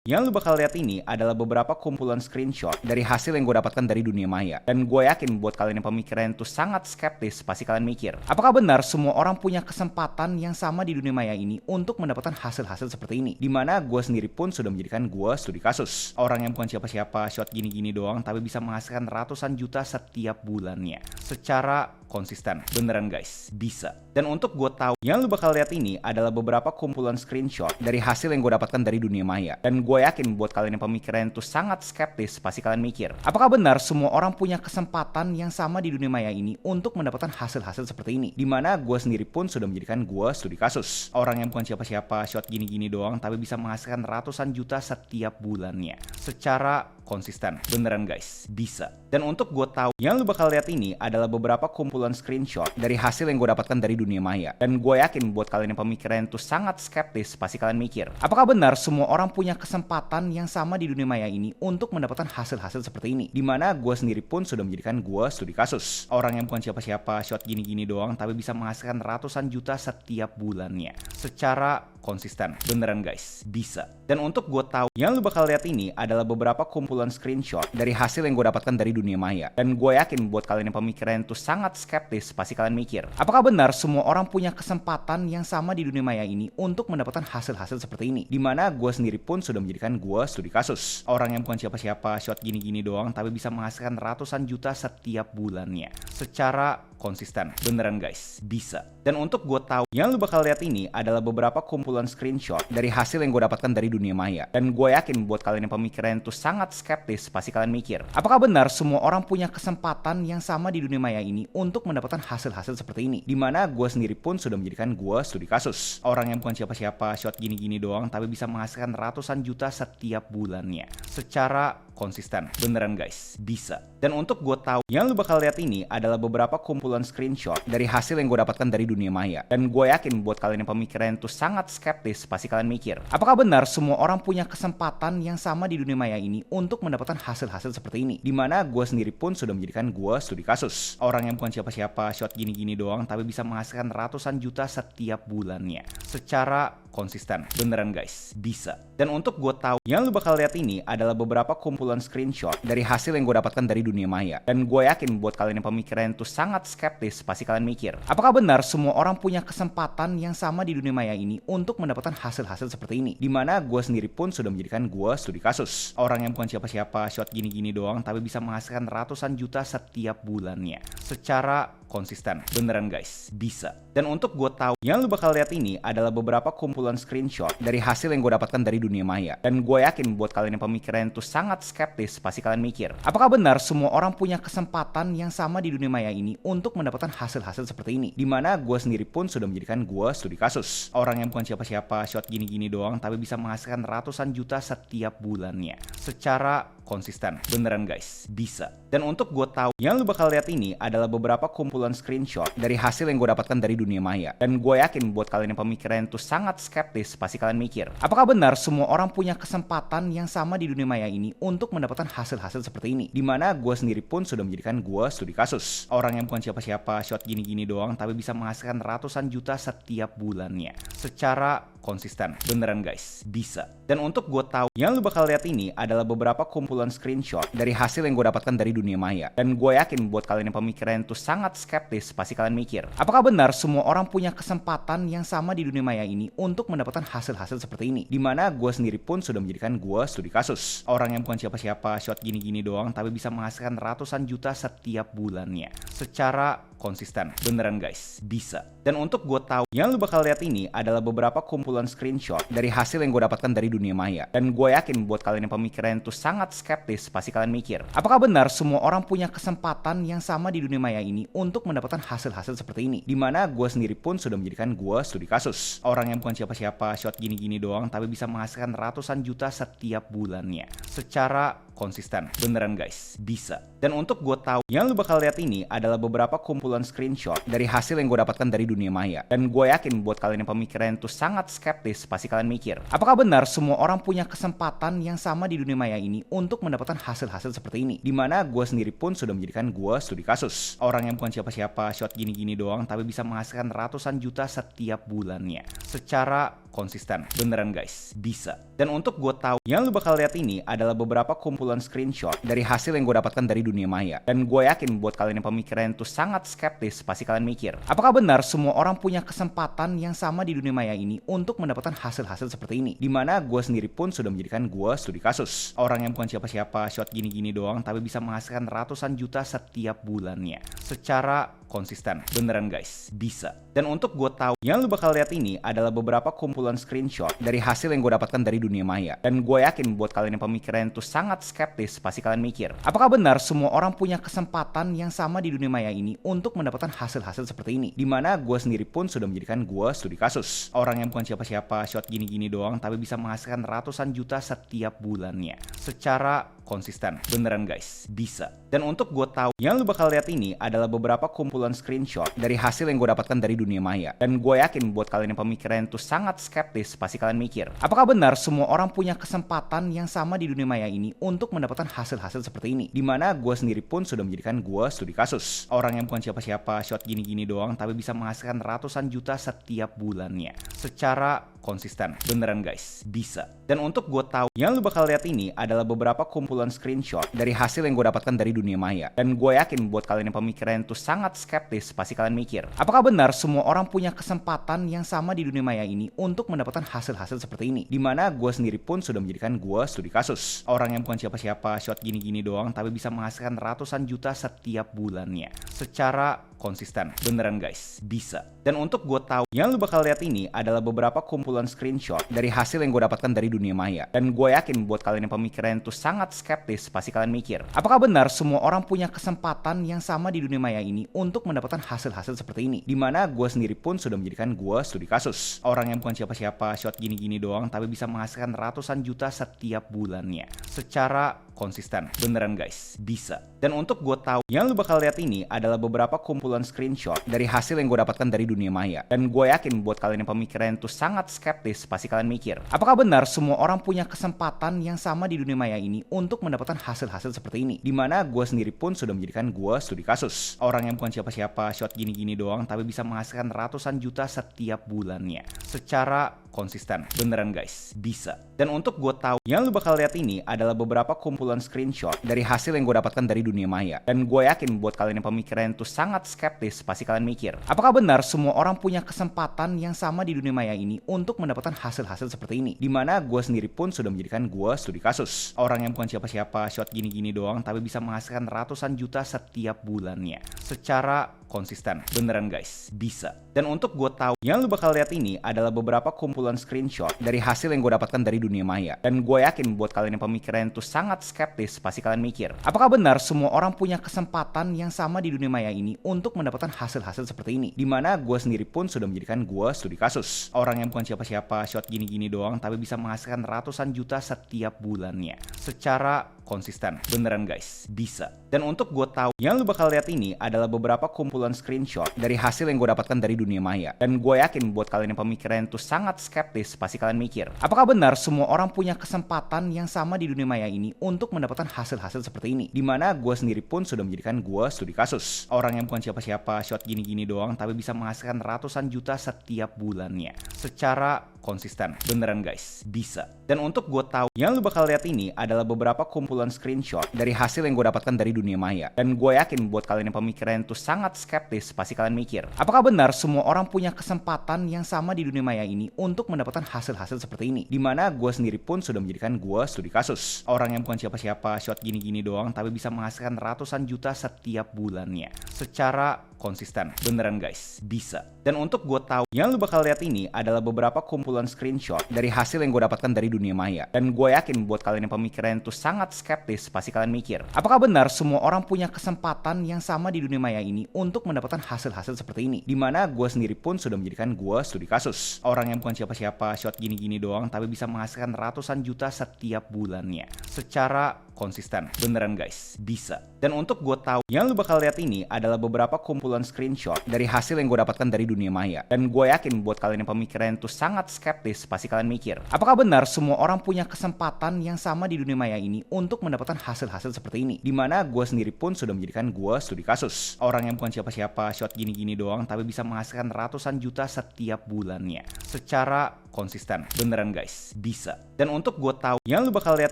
Yang lu bakal lihat ini adalah beberapa kumpulan screenshot dari hasil yang gue dapatkan dari dunia maya. Dan gue yakin buat kalian yang pemikiran itu sangat skeptis, pasti kalian mikir, apakah benar semua orang punya kesempatan yang sama di dunia maya ini untuk mendapatkan hasil-hasil seperti ini? Dimana gue sendiri pun sudah menjadikan gue studi kasus. Orang yang bukan siapa-siapa, shot gini-gini doang, tapi bisa menghasilkan ratusan juta setiap bulannya. Secara konsisten. Beneran guys, bisa. Dan untuk gue tahu, yang lu bakal lihat ini adalah beberapa kumpulan screenshot dari hasil yang gue dapatkan dari dunia maya. Dan gue yakin buat kalian yang pemikiran itu sangat skeptis, pasti kalian mikir, apakah benar semua orang punya kesempatan yang sama di dunia maya ini untuk mendapatkan hasil-hasil seperti ini? Dimana gue sendiri pun sudah menjadikan gue studi kasus. Orang yang bukan siapa-siapa, shot gini-gini doang, tapi bisa menghasilkan ratusan juta setiap bulannya. Secara konsisten. Beneran guys, bisa. Dan untuk gue tahu, yang lu bakal lihat ini adalah beberapa kumpulan screenshot dari hasil yang gue dapatkan dari dunia maya. Dan gue yakin buat kalian yang pemikiran itu sangat skeptis, pasti kalian mikir, apakah benar semua orang punya kesempatan yang sama di dunia maya ini untuk mendapatkan hasil-hasil seperti ini? Dimana gue sendiri pun sudah menjadikan gue studi kasus. Orang yang bukan siapa-siapa, shot gini-gini doang, tapi bisa menghasilkan ratusan juta setiap bulannya. Secara konsisten. Beneran guys, bisa. Dan untuk gue tahu, yang lu bakal lihat ini adalah beberapa kumpulan screenshot dari hasil yang gue dapatkan dari dunia maya. Dan gue yakin buat kalian yang pemikiran itu sangat skeptis, pasti kalian mikir, apakah benar semua orang punya kesempatan yang sama di dunia maya ini untuk mendapatkan hasil-hasil seperti ini? Dimana gue sendiri pun sudah menjadikan gue studi kasus. Orang yang bukan siapa-siapa, shot gini-gini doang, tapi bisa menghasilkan ratusan juta setiap bulannya. Secara konsisten. Beneran guys, bisa. Dan untuk gue tahu, yang lu bakal lihat ini adalah beberapa kumpulan screenshot dari hasil yang gue dapatkan dari dunia maya. Dan gue yakin buat kalian yang pemikiran itu sangat skeptis, pasti kalian mikir, apakah benar semua orang punya kesempatan yang sama di dunia maya ini untuk mendapatkan hasil-hasil seperti ini? Dimana gue sendiri pun sudah menjadikan gue studi kasus. Orang yang bukan siapa-siapa, shot gini-gini doang, tapi bisa menghasilkan ratusan juta setiap bulannya. Secara konsisten. Beneran guys, bisa. Dan untuk gue tahu, yang lu bakal lihat ini adalah beberapa kumpulan screenshot dari hasil yang gue dapatkan dari dunia maya. Dan gue yakin buat kalian yang pemikiran itu sangat skeptis, pasti kalian mikir, apakah benar semua orang punya kesempatan yang sama di dunia maya ini untuk mendapatkan hasil-hasil seperti ini? Dimana gue sendiri pun sudah menjadikan gue studi kasus. Orang yang bukan siapa-siapa, shot gini-gini doang, tapi bisa menghasilkan ratusan juta setiap bulannya. Secara konsisten. Beneran guys, bisa. Dan untuk gue tahu, yang lu bakal lihat ini adalah beberapa kumpulan screenshot dari hasil yang gue dapatkan dari dunia maya. Dan gue yakin buat kalian yang pemikiran itu sangat skeptis, pasti kalian mikir, apakah benar semua orang punya kesempatan yang sama di dunia maya ini untuk mendapatkan hasil-hasil seperti ini? Dimana gue sendiri pun sudah menjadikan gue studi kasus. Orang yang bukan siapa-siapa, shot gini-gini doang, tapi bisa menghasilkan ratusan juta setiap bulannya. Secara konsisten. Beneran guys, bisa. Dan untuk gue tahu, yang lu bakal lihat ini adalah beberapa kumpulan screenshot dari hasil yang gue dapatkan dari dunia maya. Dan gue yakin buat kalian yang pemikiran itu sangat skeptis, pasti kalian mikir, apakah benar semua orang punya kesempatan yang sama di dunia maya ini untuk mendapatkan hasil-hasil seperti ini? Dimana gue sendiri pun sudah menjadikan gue studi kasus. Orang yang bukan siapa-siapa, shot gini-gini doang, tapi bisa menghasilkan ratusan juta setiap bulannya. Secara konsisten. Beneran guys, bisa. Dan untuk gue tahu, yang lu bakal lihat ini adalah beberapa kumpulan screenshot dari hasil yang gue dapatkan dari dunia maya. Dan gue yakin buat kalian yang pemikiran itu sangat skeptis, pasti kalian mikir, apakah benar semua orang punya kesempatan yang sama di dunia maya ini untuk mendapatkan hasil-hasil seperti ini? Dimana gue sendiri pun sudah menjadikan gue studi kasus. Orang yang bukan siapa-siapa, shot gini-gini doang, tapi bisa menghasilkan ratusan juta setiap bulannya. Secara konsisten. Beneran guys, bisa. Dan untuk gue tahu, yang lu bakal lihat ini adalah beberapa kumpulan screenshot dari hasil yang gue dapatkan dari dunia maya. Dan gue yakin buat kalian yang pemikiran itu sangat skeptis, pasti kalian mikir, apakah benar semua orang punya kesempatan yang sama di dunia maya ini untuk mendapatkan hasil-hasil seperti ini? Dimana gue sendiri pun sudah menjadikan gue studi kasus. Orang yang bukan siapa-siapa, shot gini-gini doang, tapi bisa menghasilkan ratusan juta setiap bulannya. Secara konsisten. Beneran guys, bisa. Dan untuk gue tahu, yang lu bakal lihat ini adalah beberapa kumpulan screenshot dari hasil yang gue dapatkan dari dunia maya. Dan gue yakin buat kalian yang pemikiran itu sangat skeptis, pasti kalian mikir, apakah benar semua orang punya kesempatan yang sama di dunia maya ini untuk mendapatkan hasil-hasil seperti ini? Dimana gue sendiri pun sudah menjadikan gue studi kasus. Orang yang bukan siapa-siapa, shot gini-gini doang, tapi bisa menghasilkan ratusan juta setiap bulannya. Secara konsisten. Beneran guys, bisa. Dan untuk gue tahu, yang lu bakal lihat ini adalah beberapa kumpulan screenshot dari hasil yang gue dapatkan dari dunia maya. Dan gue yakin buat kalian yang pemikiran itu sangat skeptis, pasti kalian mikir, apakah benar semua orang punya kesempatan yang sama di dunia maya ini untuk mendapatkan hasil-hasil seperti ini? Dimana gue sendiri pun sudah menjadikan gue studi kasus. Orang yang bukan siapa-siapa, shot gini-gini doang, tapi bisa menghasilkan ratusan juta setiap bulannya. Secara konsisten. Beneran guys, bisa. Dan untuk gue tahu, yang lu bakal lihat ini adalah beberapa kumpulan screenshot dari hasil yang gue dapatkan dari dunia maya. Dan gue yakin buat kalian yang pemikiran itu sangat skeptis, pasti kalian mikir, apakah benar semua orang punya kesempatan yang sama di dunia maya ini untuk mendapatkan hasil-hasil seperti ini? Dimana gue sendiri pun sudah menjadikan gue studi kasus. Orang yang bukan siapa-siapa, shot gini-gini doang, tapi bisa menghasilkan ratusan juta setiap bulannya. Secara konsisten. Beneran guys, bisa. Dan untuk gue tahu, yang lu bakal lihat ini adalah beberapa kumpulan screenshot dari hasil yang gue dapatkan dari dunia maya. Dan gue yakin buat kalian yang pemikiran itu sangat skeptis, pasti kalian mikir, apakah benar semua orang punya kesempatan yang sama di dunia maya ini untuk mendapatkan hasil-hasil seperti ini? Dimana gue sendiri pun sudah menjadikan gue studi kasus. Orang yang bukan siapa-siapa, shot gini-gini doang, tapi bisa menghasilkan ratusan juta setiap bulannya. Secara konsisten. Beneran guys, bisa. Dan untuk gue tahu, yang lu bakal lihat ini adalah beberapa kumpulan screenshot dari hasil yang gue dapatkan dari dunia maya. Dan gue yakin buat kalian yang pemikiran itu sangat skeptis, pasti kalian mikir, apakah benar semua orang punya kesempatan yang sama di dunia maya ini untuk mendapatkan hasil-hasil seperti ini? Dimana gue sendiri pun sudah menjadikan gue studi kasus. Orang yang bukan siapa-siapa, shot gini-gini doang, tapi bisa menghasilkan ratusan juta setiap bulannya. Secara konsisten. Beneran guys, bisa. Dan untuk gue tahu, yang lu bakal lihat ini adalah beberapa kumpulan screenshot dari hasil yang gue dapatkan dari dunia maya. Dan gue yakin buat kalian yang pemikiran itu sangat skeptis, pasti kalian mikir, apakah benar semua orang punya kesempatan yang sama di dunia maya ini untuk mendapatkan hasil-hasil seperti ini? Dimana gue sendiri pun sudah menjadikan gue studi kasus. Orang yang bukan siapa-siapa, shot gini-gini doang, tapi bisa menghasilkan ratusan juta setiap bulannya. Secara konsisten. Beneran guys, bisa. Dan untuk gue tahu, yang lu bakal lihat ini adalah beberapa kumpulan screenshot dari hasil yang gue dapatkan dari dunia maya. Dan gue yakin buat kalian yang pemikiran itu sangat skeptis, pasti kalian mikir, apakah benar semua orang punya kesempatan yang sama di dunia maya ini untuk mendapatkan hasil-hasil seperti ini? Dimana gue sendiri pun sudah menjadikan gue studi kasus. Orang yang bukan siapa-siapa, shot gini-gini doang, tapi bisa menghasilkan ratusan juta setiap bulannya. Secara konsisten. Beneran guys, bisa. Dan untuk gue tahu, yang lu bakal lihat ini adalah beberapa kumpulan screenshot dari hasil yang gue dapatkan dari dunia maya. Dan gue yakin buat kalian yang pemikiran itu sangat skeptis, pasti kalian mikir, apakah benar semua orang punya kesempatan yang sama di dunia maya ini untuk mendapatkan hasil-hasil seperti ini? Dimana gue sendiri pun sudah menjadikan gue studi kasus. Orang yang bukan siapa-siapa, shot gini-gini doang, tapi bisa menghasilkan ratusan juta setiap bulannya. Secara konsisten. Beneran guys, bisa. Dan untuk gue tahu, yang lu bakal lihat ini adalah beberapa kumpulan screenshot dari hasil yang gue dapatkan dari dunia maya. Dan gue yakin buat kalian yang pemikiran itu sangat skeptis, pasti kalian mikir, apakah benar semua orang punya kesempatan yang sama di dunia maya ini untuk mendapatkan hasil-hasil seperti ini? Dimana gue sendiri pun sudah menjadikan gue studi kasus. Orang yang bukan siapa-siapa, shot gini-gini doang, tapi bisa menghasilkan ratusan juta setiap bulannya. Secara konsisten. Beneran guys, bisa. Dan untuk gue tahu, yang lu bakal lihat ini adalah beberapa kumpulan screenshot dari hasil yang gue dapatkan dari dunia maya. Dan gue yakin buat kalian yang pemikiran itu sangat skeptis, pasti kalian mikir, apakah benar semua orang punya kesempatan yang sama di dunia maya ini untuk mendapatkan hasil-hasil seperti ini? Dimana gue sendiri pun sudah menjadikan gue studi kasus. Orang yang bukan siapa-siapa, shot gini-gini doang, tapi bisa menghasilkan ratusan juta setiap bulannya. Secara konsisten. Beneran guys, bisa. Dan untuk gue tahu, yang lu bakal lihat ini adalah beberapa kumpulan screenshot dari hasil yang gue dapatkan dari dunia maya. Dan gue yakin buat kalian yang pemikiran itu sangat skeptis, pasti kalian mikir, apakah benar semua orang punya kesempatan yang sama di dunia maya ini untuk mendapatkan hasil-hasil seperti ini? Dimana gue sendiri pun sudah menjadikan gue studi kasus. Orang yang bukan siapa-siapa, shot gini-gini doang, tapi bisa menghasilkan ratusan juta setiap bulannya. Secara konsisten. Beneran guys, bisa. Dan untuk gue tahu, yang lu bakal lihat ini adalah beberapa kumpulan screenshot dari hasil yang gue dapatkan dari dunia maya. Dan gue yakin buat kalian yang pemikiran itu sangat skeptis, pasti kalian mikir, apakah benar semua orang punya kesempatan yang sama di dunia maya ini untuk mendapatkan hasil-hasil seperti ini? Dimana gue sendiri pun sudah menjadikan gue studi kasus. Orang yang bukan siapa-siapa, shot gini-gini doang, tapi bisa menghasilkan ratusan juta setiap bulannya. Secara konsisten. Beneran guys, bisa. Dan untuk gue tahu, yang lu bakal lihat ini adalah beberapa kumpulan screenshot dari hasil yang gue dapatkan dari dunia maya. Dan gue yakin buat kalian yang pemikiran itu sangat skeptis, pasti kalian mikir, apakah benar semua orang punya kesempatan yang sama di dunia maya ini untuk mendapatkan hasil-hasil seperti ini? Dimana gue sendiri pun sudah menjadikan gue studi kasus. Orang yang bukan siapa-siapa, shot gini-gini doang, tapi bisa menghasilkan ratusan juta setiap bulannya. secara konsisten. Beneran guys, bisa. Dan untuk gue tahu, yang lu bakal lihat ini adalah beberapa kumpulan screenshot dari hasil yang gue dapatkan dari dunia maya. Dan gue yakin buat kalian yang pemikiran itu sangat skeptis, pasti kalian mikir, apakah benar semua orang punya kesempatan yang sama di dunia maya ini untuk mendapatkan hasil-hasil seperti ini? Dimana gue sendiri pun sudah menjadikan gue studi kasus. Orang yang bukan siapa-siapa, shot gini-gini doang, tapi bisa menghasilkan ratusan juta setiap bulannya. Secara konsisten. Beneran guys, bisa. Dan untuk gue tahu, yang lu bakal lihat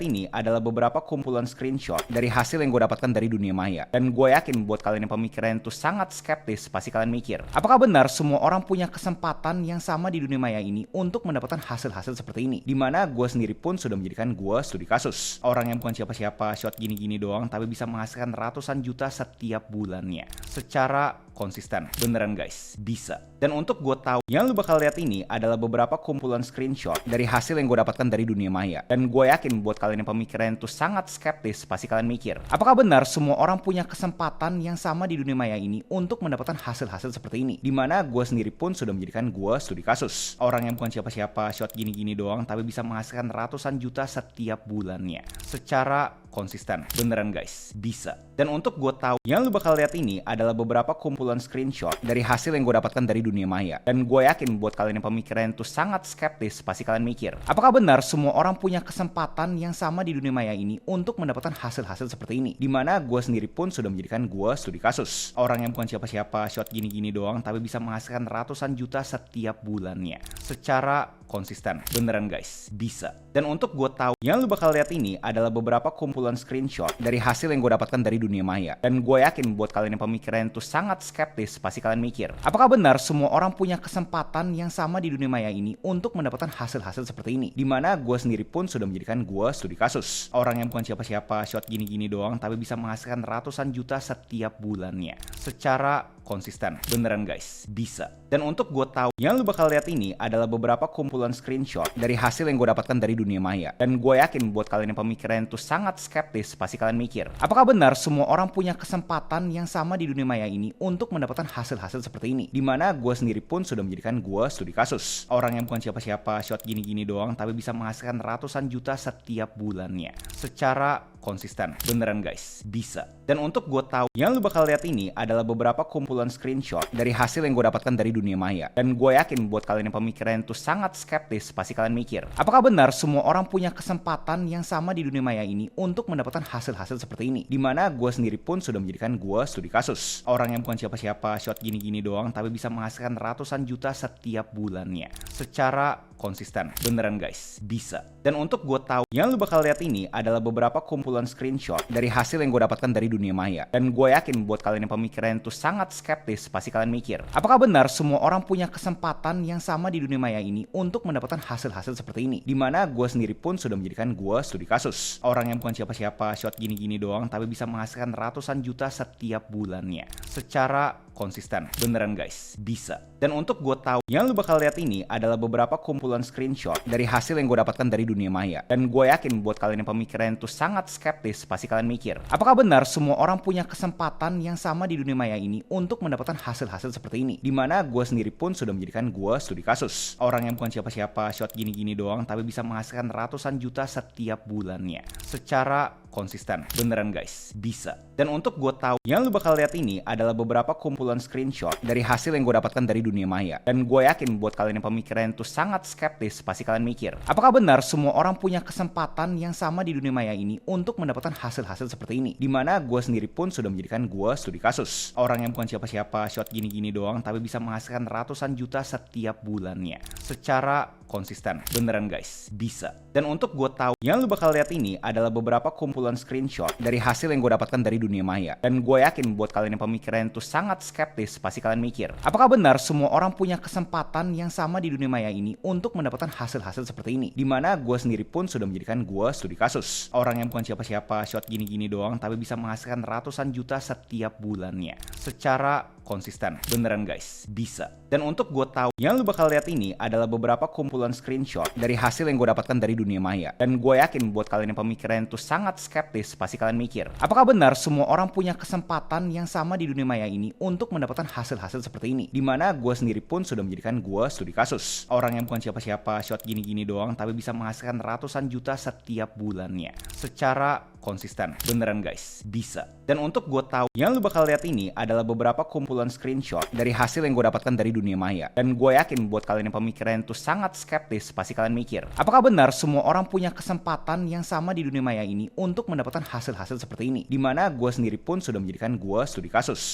ini adalah beberapa kumpulan screenshot dari hasil yang gue dapatkan dari dunia maya. Dan gue yakin buat kalian yang pemikiran itu sangat skeptis, pasti kalian mikir, apakah benar semua orang punya kesempatan yang sama di dunia maya ini untuk mendapatkan hasil-hasil seperti ini? Dimana gue sendiri pun sudah menjadikan gue studi kasus. Orang yang bukan siapa-siapa, shot gini-gini doang, tapi bisa menghasilkan ratusan juta setiap bulannya. Secara konsisten. Beneran guys, bisa. Dan untuk gue tahu, yang lu bakal lihat ini adalah beberapa kumpulan screenshot dari hasil yang gue dapatkan dari dunia maya. Dan gue yakin buat kalian yang pemikiran itu sangat skeptis, pasti kalian mikir, apakah benar semua orang punya kesempatan yang sama di dunia maya ini untuk mendapatkan hasil-hasil seperti ini? Dimana gue sendiri pun sudah menjadikan gue studi kasus. Orang yang bukan siapa-siapa, shot gini-gini doang, tapi bisa menghasilkan ratusan juta setiap bulannya. Secara konsisten. Beneran guys, bisa. Dan untuk gue tahu, yang lu bakal lihat ini adalah beberapa kumpulan screenshot dari hasil yang gue dapatkan dari dunia maya. Dan gue yakin buat kalian yang pemikiran itu sangat skeptis, pasti kalian mikir, apakah benar semua orang punya kesempatan yang sama di dunia maya ini untuk mendapatkan hasil-hasil seperti ini? Dimana gue sendiri pun sudah menjadikan gue studi kasus. Orang yang bukan siapa-siapa, shot gini-gini doang, tapi bisa menghasilkan ratusan juta setiap bulannya. Secara konsisten. Beneran guys, bisa. Dan untuk gue tahu, yang lu bakal lihat ini adalah beberapa kumpulan screenshot dari hasil yang gue dapatkan dari dunia maya. Dan gue yakin buat kalian yang pemikiran itu sangat skeptis, pasti kalian mikir, apakah benar semua orang punya kesempatan yang sama di dunia maya ini untuk mendapatkan hasil-hasil seperti ini? Dimana gue sendiri pun sudah menjadikan gue studi kasus. Orang yang bukan siapa-siapa, shot gini-gini doang, tapi bisa menghasilkan ratusan juta setiap bulannya. Secara konsisten. Beneran guys, bisa. Dan untuk gue tahu, yang lu bakal lihat ini adalah beberapa kumpulan screenshot dari hasil yang gue dapatkan dari dunia maya. Dan gue yakin buat kalian yang pemikiran itu sangat skeptis, pasti kalian mikir, apakah benar semua orang punya kesempatan yang sama di dunia maya ini untuk mendapatkan hasil-hasil seperti ini? Dimana gue sendiri pun sudah menjadikan gue studi kasus. Orang yang bukan siapa-siapa, shot gini-gini doang, tapi bisa menghasilkan ratusan juta setiap bulannya. Secara konsisten. Beneran guys, bisa. Dan untuk gue tahu, yang lu bakal lihat ini adalah beberapa kumpulan screenshot dari hasil yang gue dapatkan dari dunia maya. Dan gue yakin buat kalian yang pemikiran itu sangat skeptis, pasti kalian mikir, apakah benar semua orang punya kesempatan yang sama di dunia maya ini untuk mendapatkan hasil-hasil seperti ini? Dimana gue sendiri pun sudah menjadikan gue studi kasus. Orang yang bukan siapa-siapa, shot gini-gini doang, tapi bisa menghasilkan ratusan juta setiap bulannya. Secara konsisten. Beneran guys, bisa. Dan untuk gue tahu, yang lu bakal lihat ini adalah beberapa kumpulan screenshot dari hasil yang gue dapatkan dari dunia maya. Dan gue yakin buat kalian yang pemikiran itu sangat skeptis, pasti kalian mikir, apakah benar semua orang punya kesempatan yang sama di dunia maya ini untuk mendapatkan hasil-hasil seperti ini? Dimana gue sendiri pun sudah menjadikan gue studi kasus. Orang yang bukan siapa-siapa, shot gini-gini doang, tapi bisa menghasilkan ratusan juta setiap bulannya. Secara konsisten. Beneran guys, bisa. Dan untuk gue tahu, yang lu bakal lihat ini adalah beberapa kumpulan screenshot dari hasil yang gue dapatkan dari dunia maya. Dan gue yakin buat kalian yang pemikiran itu sangat skeptis, pasti kalian mikir, apakah benar semua orang punya kesempatan yang sama di dunia maya ini untuk mendapatkan hasil-hasil seperti ini? Dimana gue sendiri pun sudah menjadikan gue studi kasus. Orang yang bukan siapa-siapa, shot gini-gini doang, tapi bisa menghasilkan ratusan juta setiap bulannya. Secara konsisten. Beneran guys, bisa. Dan untuk gue tahu, yang lu bakal lihat ini adalah beberapa kumpulan screenshot dari hasil yang gue dapatkan dari dunia maya. Dan gue yakin buat kalian yang pemikiran itu sangat skeptis, pasti kalian mikir, apakah benar semua orang punya kesempatan yang sama di dunia maya ini untuk mendapatkan hasil-hasil seperti ini? Dimana gue sendiri pun sudah menjadikan gue studi kasus. Orang yang bukan siapa-siapa, shot gini-gini doang, tapi bisa menghasilkan ratusan juta setiap bulannya. Secara konsisten. Beneran guys, bisa. Dan untuk gue tahu, yang lu bakal lihat ini adalah beberapa kumpulan screenshot dari hasil yang gue dapatkan dari dunia maya. Dan gue yakin buat kalian yang pemikiran itu sangat skeptis, pasti kalian mikir, apakah benar semua orang punya kesempatan yang sama di dunia maya ini untuk mendapatkan hasil-hasil seperti ini? Dimana gue sendiri pun sudah menjadikan gue studi kasus. Orang yang bukan siapa-siapa, shot gini-gini doang, tapi bisa menghasilkan ratusan juta setiap bulannya. Secara konsisten. Beneran guys, bisa. Dan untuk gue tahu, yang lu bakal lihat ini adalah beberapa kumpulan kumpulan screenshot dari hasil yang gue dapatkan dari dunia maya. Dan gue yakin buat kalian yang pemikiran itu sangat skeptis, pasti kalian mikir, apakah benar semua orang punya kesempatan yang sama di dunia maya ini untuk mendapatkan hasil-hasil seperti ini? Dimana gue sendiri pun sudah menjadikan gue studi kasus. Orang yang bukan siapa-siapa, shot gini-gini doang, tapi bisa menghasilkan ratusan juta setiap bulannya. Secara konsisten. Beneran guys, bisa. Dan untuk gue tahu, yang lu bakal lihat ini adalah beberapa kumpulan screenshot dari hasil yang gue dapatkan dari dunia maya. Dan gue yakin buat kalian yang pemikiran itu sangat skeptis, pasti kalian mikir, apakah benar semua orang punya kesempatan yang sama di dunia maya ini untuk mendapatkan hasil-hasil seperti ini? Dimana gue sendiri pun sudah menjadikan gue studi kasus.